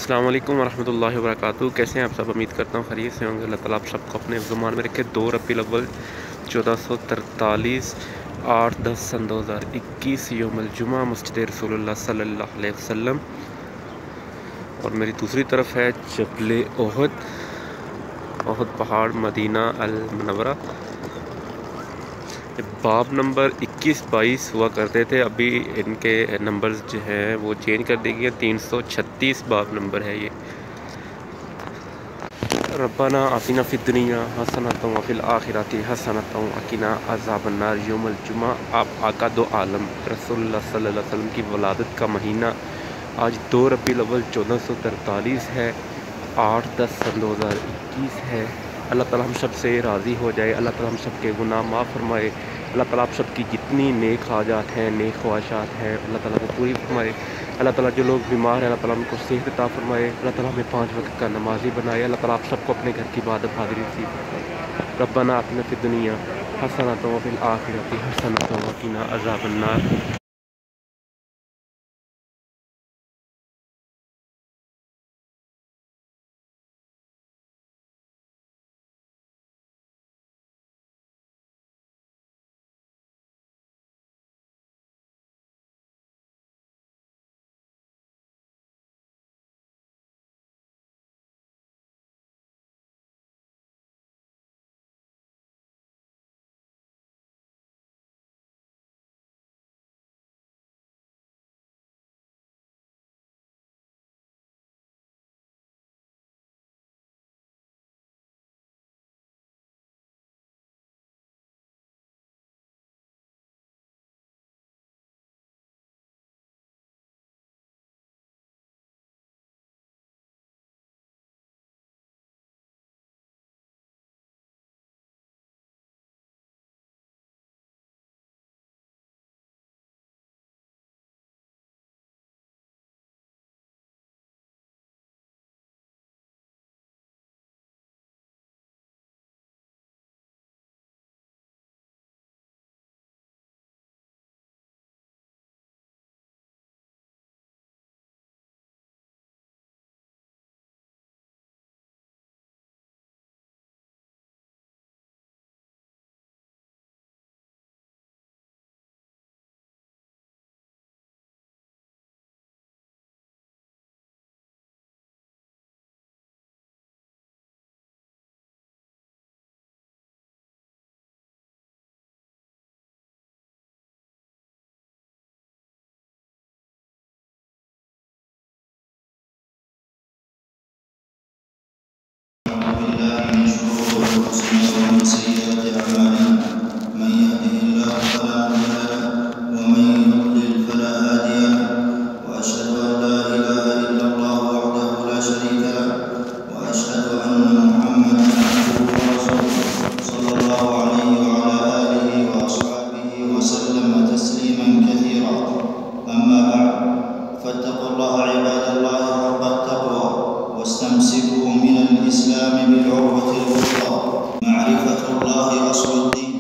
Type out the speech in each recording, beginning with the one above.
अस्सलाम वालेकुम वरहमतुल्लाहि वबरकातुहू। कैसे हैं आप सब? उम्मीद करता हूँ खैरियत से होंगे। अल्लाह ताला आप सबको अपने ज़ुबान में रखे। 2 रबीउल अव्वल 1443 8/10 सन 2021 यौमुल जुमा मस्जिद रसूलुल्लाह सल्लल्लाहु अलैहि वसल्लम। और मेरी दूसरी तरफ है जबल ओहद पहाड़ मदीना अल मुनव्वरा। बाब नंबर 21-22 हुआ करते थे, अभी इनके नंबर्स जो हैं वो चेंज कर दिए गए। 336 बाब नंबर है ये। रब्बाना आतिना फिद दुनिया हसनतम व फिल आखिरति हसनतम व क़िना अज़ाबन्नार। यौमुल जुमा आप आका दो आलम रसूलुल्लाह सल्लल्लाहु अलैहि वसल्लम की वलादत का महीना आज 2 रबीउल अव्वल 1443 है। 8/10 सन 2021 है। अल्लाह ताला हम सब से राज़ी हो जाए। अल्लाह ताला हम सब के गुनाह माफ़ फरमाए। अल्लाह ताला आप सब की जितनी नेक हाजात हैं, नेक ख्वाहिशात हैं, अल्लाह ताला को पूरी फरमाए। अल्लाह ताला जो लोग बीमार हैं, अल्लाह ताला उनको सेहत अता फरमाए। अल्लाह ताला हमें 5 वक्त का नमाजी बनाए। अल्लाह ताला आप सबको अपने घर की इबादत हाज़िरी नसीब फरमाए। रब्बना आतिना फिद दुनिया हसनतम व फिल आखिरति हसनतम व क़िना अज़ाबन्नार। واستمسكوا من الإسلام بالعروة الوثقى. معرفة الله أصل الدين،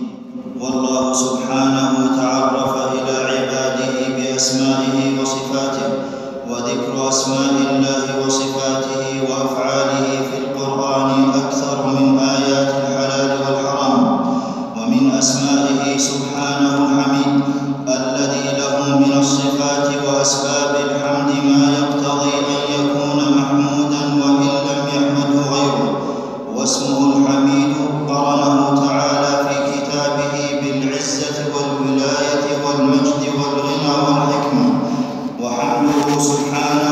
والله سبحانه تعرف إلى عباده بأسمائه وصفاته، وذكر أسماء الله وصفاته وأفعاله في القرآن أكثر من آيات الحلال والحرام. ومن أسمائه سبحانه الحميد الذي له من الصفات وأسباب الحمد ما يقتضي أن يكون محمودا وإن لم يحمده غيره. واسمه الحميد قرنه تعالى في كتابه بالعزة والولاية والمجد والغنى والحكمة. وحمده سبحانه